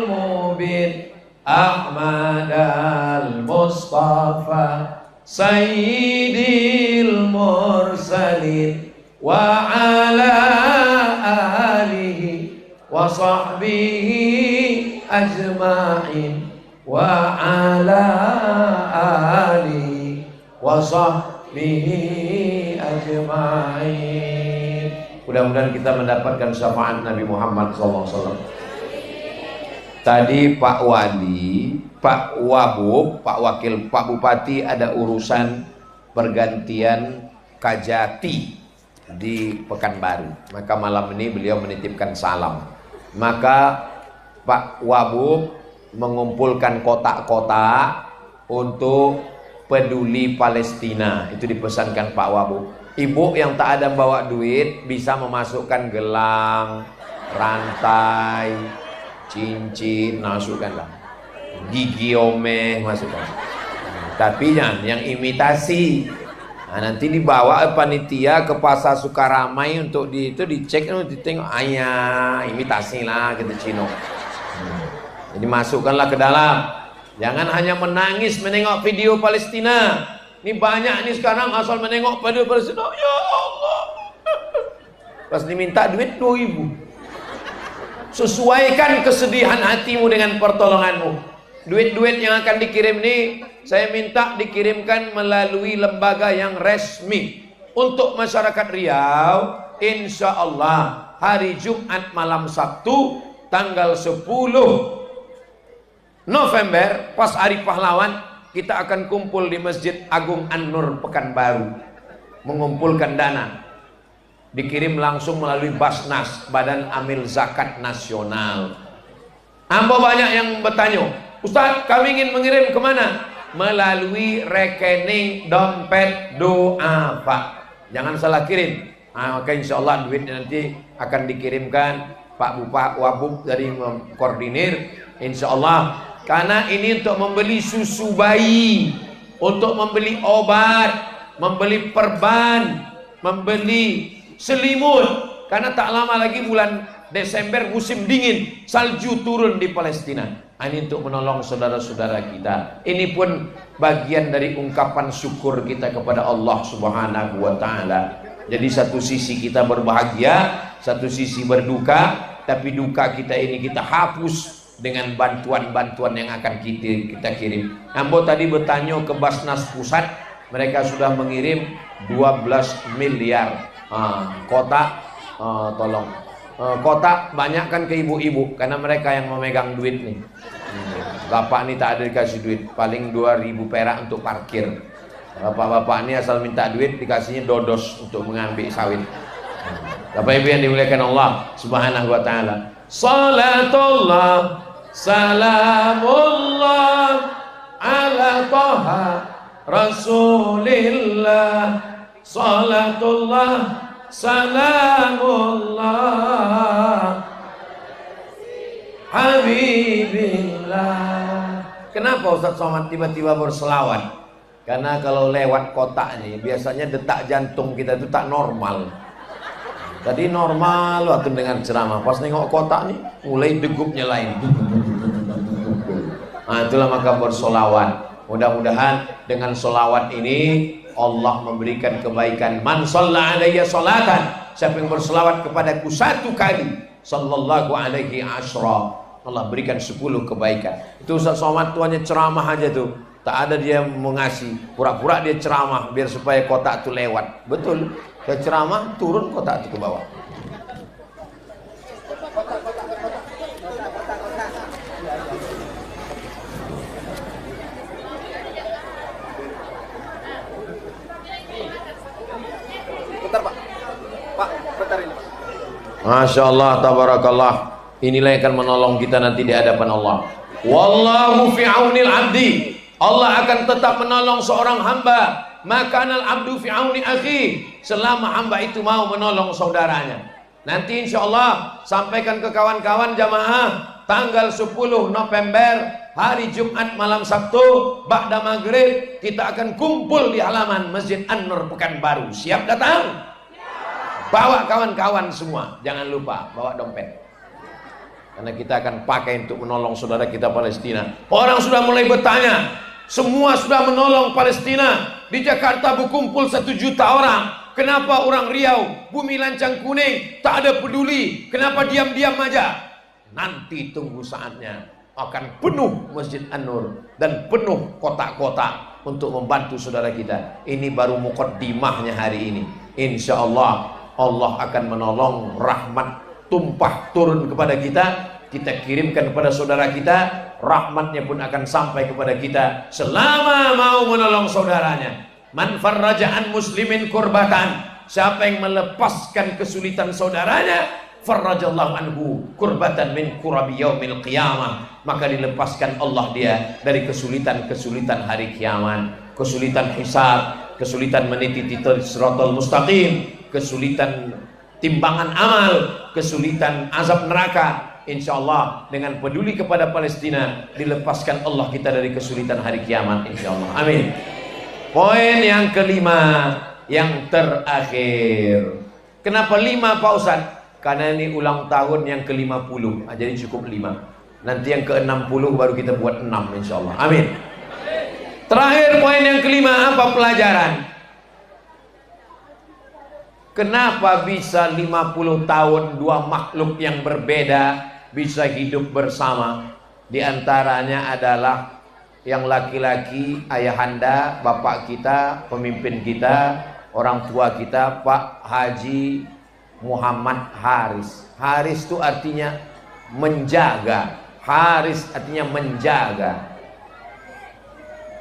Mubin Ahmad al-Mustafa Sayyidil Mursalin wa ala alihi wa sahbihi ajma'in wa ala alihi wa sahbihi ajma'in. Mudah-mudahan kita mendapatkan syafaat Nabi Muhammad SAW. Tadi Pak Wali, Pak Wabub, Pak Wakil, Pak Bupati ada urusan pergantian Kajati di Pekanbaru. Maka malam ini beliau menitipkan salam. Maka Pak Wabub mengumpulkan kotak-kotak untuk peduli Palestina. Itu dipesankan Pak Wabub. Ibu yang tak ada bawa duit bisa memasukkan gelang, rantai, cincin, masukkanlah. Gigi omeh masukkan. Tapi jangan yang imitasi. Nah, nanti dibawa panitia ke pasar Sukaramai untuk itu dicek, ditengok, ayah imitasi lah gitu Cino. Jadi masukkanlah ke dalam. Jangan hanya menangis menengok video Palestina. Ini banyak nih sekarang asal menengok video Palestina. Ya Allah. Pas diminta duit 2.000. Sesuaikan kesedihan hatimu dengan pertolonganmu. Duit-duit yang akan dikirim ini saya minta dikirimkan melalui lembaga yang resmi. Untuk masyarakat Riau, insya Allah hari Jumat malam Sabtu tanggal 10 November pas hari pahlawan, kita akan kumpul di Masjid Agung An-Nur Pekanbaru mengumpulkan dana. Dikirim langsung melalui Basnas, Badan Amil Zakat Nasional. Ambo banyak yang bertanya, Ustaz kami ingin mengirim kemana? Melalui rekening dompet doa Pak. Jangan salah kirim. Maka insya Allah duit nanti akan dikirimkan Pak Bupati Wabub dari koordinir insya Allah. Karena ini untuk membeli susu bayi, untuk membeli obat, membeli perban, membeli selimut. Karena tak lama lagi bulan Desember musim dingin, salju turun di Palestina. Ini untuk menolong saudara-saudara kita. Ini pun bagian dari ungkapan syukur kita kepada Allah Subhanahu wa Ta'ala. Jadi satu sisi kita berbahagia, satu sisi berduka, tapi duka kita ini kita hapus dengan bantuan-bantuan yang akan kita kirim. Ambo tadi bertanya ke Basnas Pusat, mereka sudah mengirim 12 miliar kotak. Tolong kotak banyak kan ke ibu-ibu karena mereka yang memegang duit nih. Bapak ini tak ada dikasih duit, paling 2.000 perak untuk parkir. Bapak-bapak ini asal minta duit dikasihnya dodos untuk mengambil sawit. Bapak Ibu yang dimuliakan Allah Subhanahu wa Ta'ala. Salatullah salamullah ala Taha Rasulillah. Salatullah salamullah Habibillah. Kenapa Ustaz Somad tiba-tiba berselawat? Karena kalau lewat kotak nih biasanya detak jantung kita itu tak normal. Tadi normal waktu dengar ceramah, pas nengok kotak nih mulai degupnya lain. Nah itulah maka bersolawat. Mudah-mudahan dengan solawat ini Allah memberikan kebaikan. Man shalla alayya sholatan, siapa yang bersolawat kepadaku 1 kali, sallallahu alaihi asyra, Allah berikan 10 kebaikan. Itu Ustaz Somad tuanya ceramah aja tuh, tak ada dia mengasih, pura-pura dia ceramah biar supaya kotak itu lewat. Betul, saya ceramah turun kotak itu ke bawah. Masya Allah, tabarakallah. Inilah yang akan menolong kita nanti di hadapan Allah. Wallahu fi aunil abdi. Allah akan tetap menolong seorang hamba. Makanal abdu fi auni akhi, selama hamba itu mau menolong saudaranya. Nanti insya Allah sampaikan ke kawan-kawan jamaah tanggal 10 November hari Jumat malam Sabtu ba'da maghrib kita akan kumpul di halaman Masjid An-Nur Pekanbaru. Siap datang? Bawa kawan-kawan semua, jangan lupa bawa dompet. Karena kita akan pakai untuk menolong saudara kita Palestina. Orang sudah mulai bertanya, semua sudah menolong Palestina. Di Jakarta berkumpul 1 juta orang. Kenapa orang Riau, Bumi Lancang Kuning tak ada peduli? Kenapa diam-diam aja? Nanti tunggu saatnya akan penuh Masjid An-Nur dan penuh kota-kota untuk membantu saudara kita. Ini baru muqaddimahnya hari ini. Insya Allah Allah akan menolong, rahmat tumpah turun kepada kita. Kita kirimkan kepada saudara kita, rahmatnya pun akan sampai kepada kita selama mau menolong saudaranya. Man farraja an muslimin kurbatan, siapa yang melepaskan kesulitan saudaranya, farrajallahu anhu kurbatan min kurabi yaumil qiyamah, maka dilepaskan Allah dia dari kesulitan-kesulitan hari kiamat, kesulitan hisab, kesulitan meniti siratal mustaqim, kesulitan timbangan amal, kesulitan azab neraka. Insya Allah dengan peduli kepada Palestina dilepaskan Allah kita dari kesulitan hari kiamat, insya Allah, amin. Poin yang kelima, yang terakhir. Kenapa 5 Pak Ustadz? Karena ini ulang tahun yang ke-50, jadi cukup 5. Nanti yang ke-60 baru kita buat 6, insya Allah, amin. Terakhir poin yang kelima, apa pelajaran? Kenapa bisa 50 tahun 2 makhluk yang berbeda bisa hidup bersama? Di antaranya adalah yang laki-laki, ayahanda, bapak kita, pemimpin kita, orang tua kita, Pak Haji Muhammad Haris. Haris itu artinya menjaga. Haris artinya menjaga.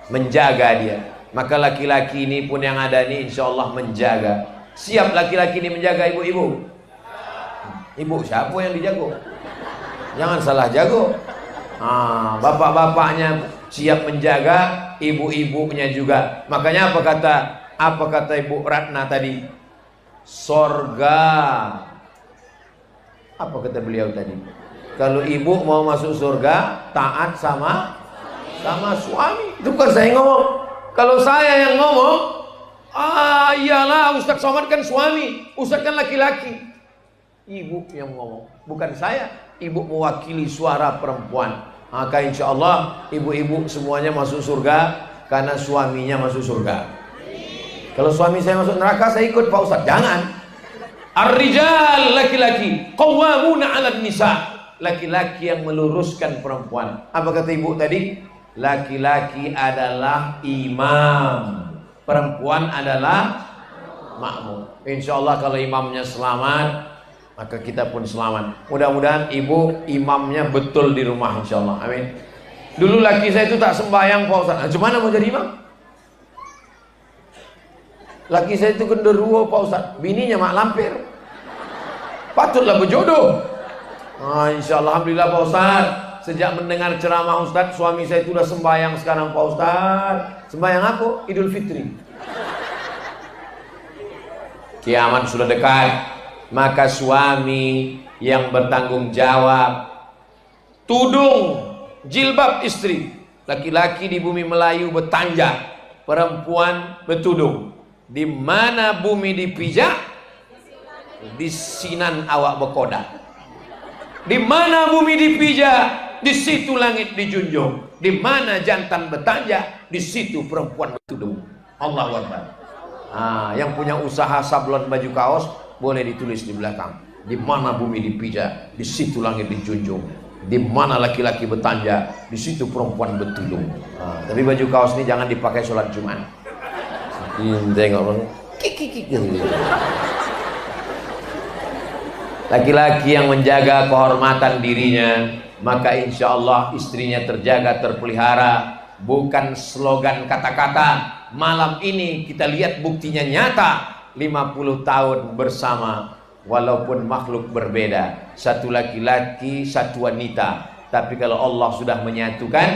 Menjaga dia. Maka laki-laki ini pun yang ada ini insya Allah menjaga. Siap laki-laki ini menjaga ibu-ibu? Ibu siapa yang dijago? Jangan salah jago. Bapak-bapaknya siap menjaga, ibu-ibunya juga. Makanya apa kata Ibu Ratna tadi? Sorga. Apa kata beliau tadi? Kalau ibu mau masuk surga, taat sama suami. Itu bukan saya yang ngomong. Kalau saya yang ngomong, iyalah Ustadz Somad kan suami, Ustadz kan laki-laki. Ibu yang ngomong, bukan saya. Ibu mewakili suara perempuan. Maka insya Allah ibu-ibu semuanya masuk surga karena suaminya masuk surga. Kalau suami saya masuk neraka, saya ikut Pak Ustadz. Jangan. Ar-rijal, laki-laki, qawwamuna 'alan nisa, laki-laki yang meluruskan perempuan. Apa kata ibu tadi? Laki-laki adalah imam, perempuan adalah makmum. Insya Allah kalau imamnya selamat, maka kita pun selamat. Mudah-mudahan ibu imamnya betul di rumah, insya Allah, amin. Dulu laki saya itu tak sembahyang Pak Ustadz. Gimana mau jadi imam? Laki saya itu genderuwo Pak Ustadz, bininya mak lampir. Patutlah berjodoh. Insya Allah, alhamdulillah Pak Ustadz. Sejak mendengar ceramah Ustadz, suami saya itu udah sembahyang sekarang Pak Ustadz. Sembahyang apa? Idul Fitri. Kiamat sudah dekat. Maka suami yang bertanggung jawab, tudung, jilbab istri. Laki-laki di bumi Melayu bertanja, perempuan bertudung. Di mana bumi dipijak, di sinan awak berkodak. Di mana bumi dipijak, di situ langit dijunjung. Di mana jantan bertanja, di situ perempuan bertudung. Allahu Akbar. Yang punya usaha sablon baju kaos boleh ditulis di belakang. Di mana bumi dipijak, di situ langit dijunjung. Di mana laki-laki bertanja, di situ perempuan bertudung. Tapi baju kaos ini jangan dipakai sholat Jumat. Tengok, laki-laki yang menjaga kehormatan dirinya, maka insya Allah istrinya terjaga, terpelihara. Bukan slogan kata-kata. Malam ini kita lihat buktinya nyata. 50 tahun bersama, walaupun makhluk berbeda, satu laki-laki, satu wanita. Tapi kalau Allah sudah menyatukan,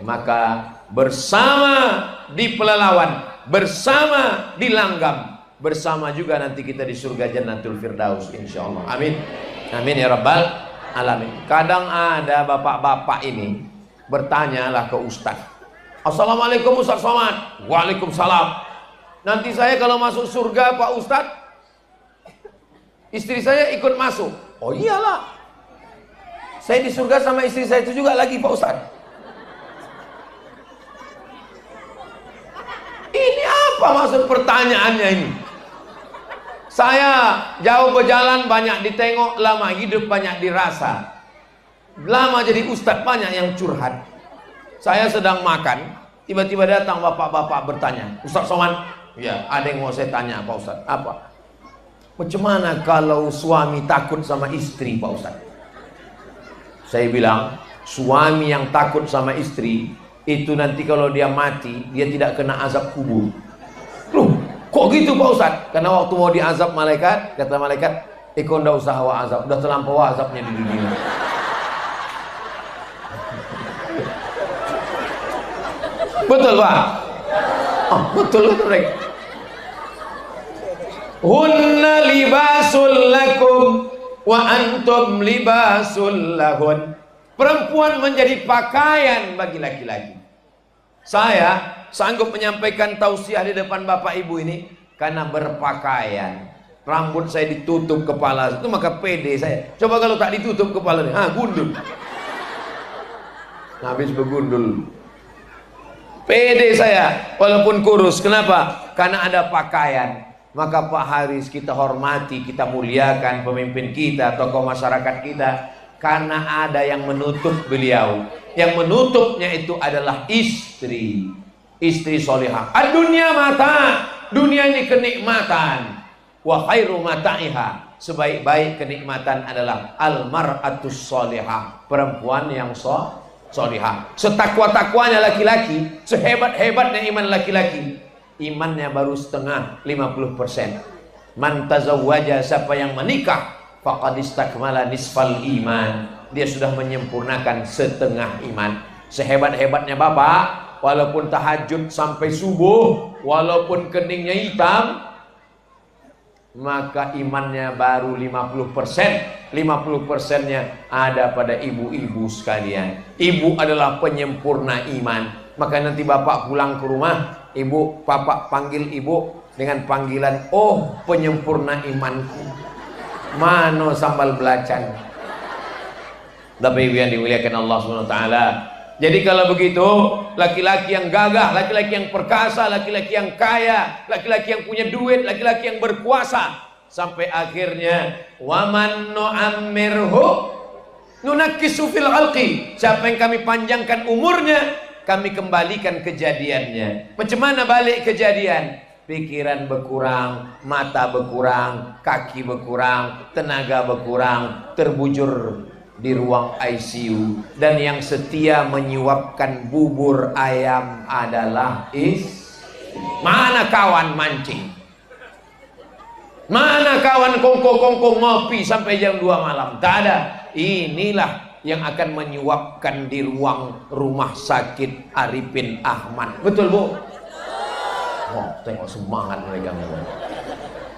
maka bersama di Pelalawan, bersama di Langgam, bersama juga nanti kita di surga Jannatul Firdaus, insya Allah, amin, amin ya rabbal alamin. Kadang ada bapak-bapak ini bertanyalah ke Ustadz, Assalamualaikum Ustadz Somad. Waalaikumsalam. Nanti saya kalau masuk surga Pak Ustadz, istri saya ikut masuk. Oh iyalah, Saya di surga sama istri saya itu juga lagi Pak Ustaz. Ini apa maksud pertanyaannya ini? Saya jauh berjalan banyak ditengok, lama hidup banyak dirasa. Lama jadi ustadz banyak yang curhat. Saya sedang makan, tiba-tiba datang bapak-bapak bertanya, Ustaz Somad, ya ada yang mau saya tanya Pak Ustaz. Apa? Bagaimana kalau suami takut sama istri Pak Ustaz? Saya bilang, suami yang takut sama istri itu nanti kalau dia mati, dia tidak kena azab kubur. Loh, kok gitu Pak Ustaz? Karena waktu mau diazab malaikat, kata malaikat, Iko ndak usah wa azab, udah terlampau azabnya di dunia. Betul Pak? Oh, betul betul. Hunna libasul lakum wa antum libasul lahun. Perempuan menjadi pakaian bagi laki-laki. Saya sanggup menyampaikan tausiah di depan bapak ibu ini karena berpakaian. Rambut saya ditutup kepala itu maka pede saya. Coba kalau tak ditutup kepalanya, gundul. Habis begundul. Pede saya walaupun kurus. Kenapa? Karena ada pakaian. Maka Pak Haris kita hormati, kita muliakan pemimpin kita, tokoh masyarakat kita, karena ada yang menutup beliau. Yang menutupnya itu adalah istri. Istri solihah. Dunia mata, dunia ini kenikmatan. Wa khairu mata'iha, sebaik-baik kenikmatan adalah almar'atus solihah, perempuan yang solihah. Setakwa-takwanya laki-laki, sehebat-hebatnya iman laki-laki, imannya baru setengah, 50%. Man tazawwaja, siapa yang menikah, faqad istakmala nisfal iman, dia sudah menyempurnakan setengah iman. Sehebat-hebatnya bapak, walaupun tahajud sampai subuh, walaupun keningnya hitam, maka imannya baru 50%. 50%-nya ada pada ibu-ibu sekalian. Ibu adalah penyempurna iman. Maka nanti bapak pulang ke rumah, ibu, bapak panggil ibu dengan panggilan, oh penyempurna imanku, mano sambal belacan. Tapi ibu yang dimuliakan Allah SWT. Jadi kalau begitu, laki-laki yang gagah, laki-laki yang perkasa, laki-laki yang kaya, laki-laki yang punya duit, laki-laki yang berkuasa, sampai akhirnya waman nu'ammirhu nunakkisu fil khalqi, siapa yang kami panjangkan umurnya, kami kembalikan kejadiannya. Macam mana balik kejadian? Pikiran berkurang, mata berkurang, kaki berkurang, tenaga berkurang, terbujur di ruang ICU. Dan yang setia menyuapkan bubur ayam adalah mana kawan mancing, mana kawan kongko-kongko ngopi sampai jam 2 malam, tak ada. Inilah yang akan menyuapkan di ruang rumah sakit Arifin Ahmad. Betul Bu? Oh, tengok semangat mereka.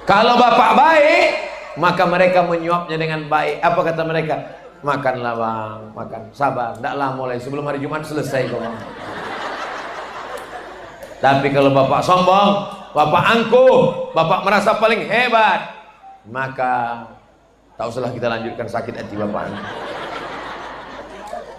Kalau bapak baik, maka mereka menyuapnya dengan baik. Apa kata mereka? Makanlah bang, makan, sabar, tidaklah mulai sebelum hari Jumat selesai kok bang. Tapi kalau bapak sombong, bapak angkuh, bapak merasa paling hebat, maka tak usahlah kita lanjutkan sakit hati bapak.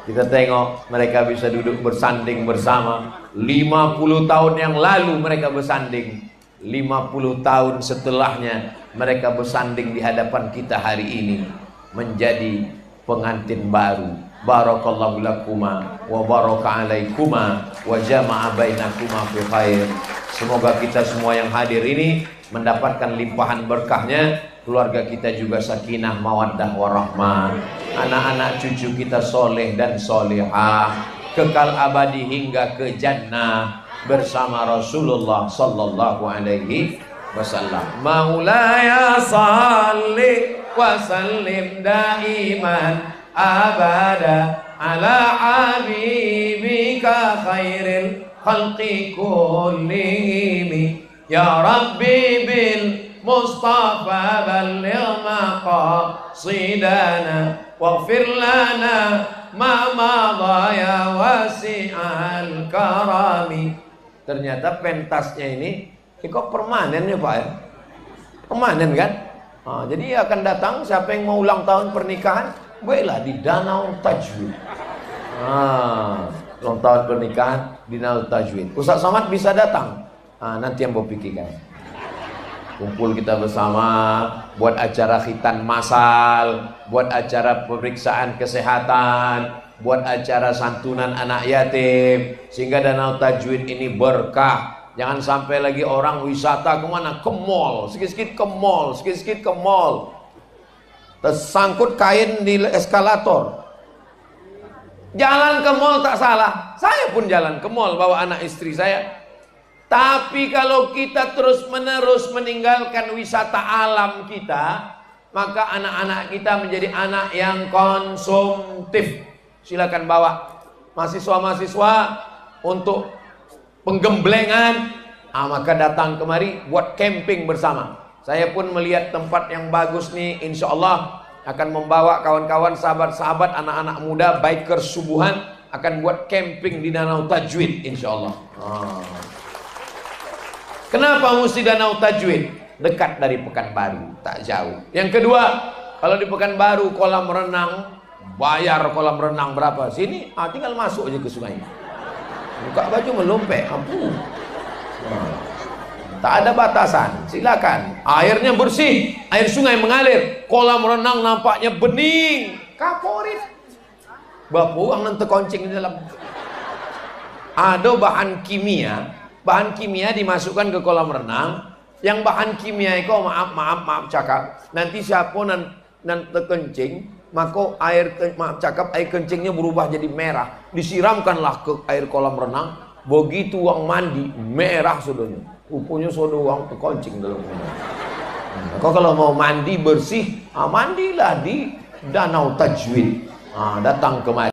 Kita tengok mereka bisa duduk bersanding bersama. 50 tahun yang lalu mereka bersanding, 50 tahun setelahnya mereka bersanding di hadapan kita hari ini menjadi pengantin baru. Barakallahu lakuma wa baraka alaikuma wa jama'a bainakuma fi khair. Semoga kita semua yang hadir ini mendapatkan limpahan berkahnya, keluarga kita juga sakinah mawaddah warahmah, anak-anak cucu kita soleh dan solehah, kekal abadi hingga ke jannah bersama Rasulullah sallallahu alaihi wasallam. Maulaya salli wa sallim daiman abada ala habibika khairil khalqi kullihim. Ya Rabbi bil Mustafa balligh maqasidana waghfir lana ma madha ya wasi'al karami. Ternyata pentasnya ini kok permanen ya Pak ya? Permanen kan? Jadi akan datang siapa yang mau ulang tahun pernikahan, baiklah di Danau Tajwid. Ulang tahun pernikahan di Danau Tajwid. Ustaz Somad bisa datang. Nanti yang mau pikirkan. Kumpul kita bersama, buat acara khitan masal, buat acara pemeriksaan kesehatan, buat acara santunan anak yatim, sehingga Danau Tajwid ini berkah. Jangan sampai lagi orang wisata kemana? Ke mall, sikit-sikit ke mall, sikit-sikit ke mall. Tersangkut kain di eskalator. Jalan ke mall tak salah. Saya pun jalan ke mall bawa anak istri saya. Tapi kalau kita terus-menerus meninggalkan wisata alam kita, maka anak-anak kita menjadi anak yang konsumtif. Silakan bawa mahasiswa-mahasiswa untuk penggemblengan, maka datang kemari buat camping bersama. Saya pun melihat tempat yang bagus nih, insya Allah akan membawa kawan-kawan, sahabat-sahabat, anak-anak muda, bikers subuhan, akan buat camping di Danau Tajwid, insya Allah. Kenapa mesti Danau Tajwid? Dekat dari Pekanbaru, tak jauh. Yang kedua, kalau di Pekanbaru kolam renang, bayar kolam renang berapa? Sini, tinggal masuk aja ke sungai. Buka baju melompek, ampun. Tak ada batasan, silakan. Airnya bersih, air sungai mengalir. Kolam renang nampaknya bening, kaporit. Bapuang nanti koncing di dalam. Ada bahan kimia dimasukkan ke kolam renang. Yang bahan kimia itu maaf cakap. Nanti siapa nanti kencing, maka air kencingnya berubah jadi merah. Disiramkanlah ke air kolam renang. Begitu uang mandi merah sudahnya. Rupanya sudah uang terkoncing dalam rumah. Kalau mau mandi bersih, mandilah di Danau Tajwid. Datang kemari.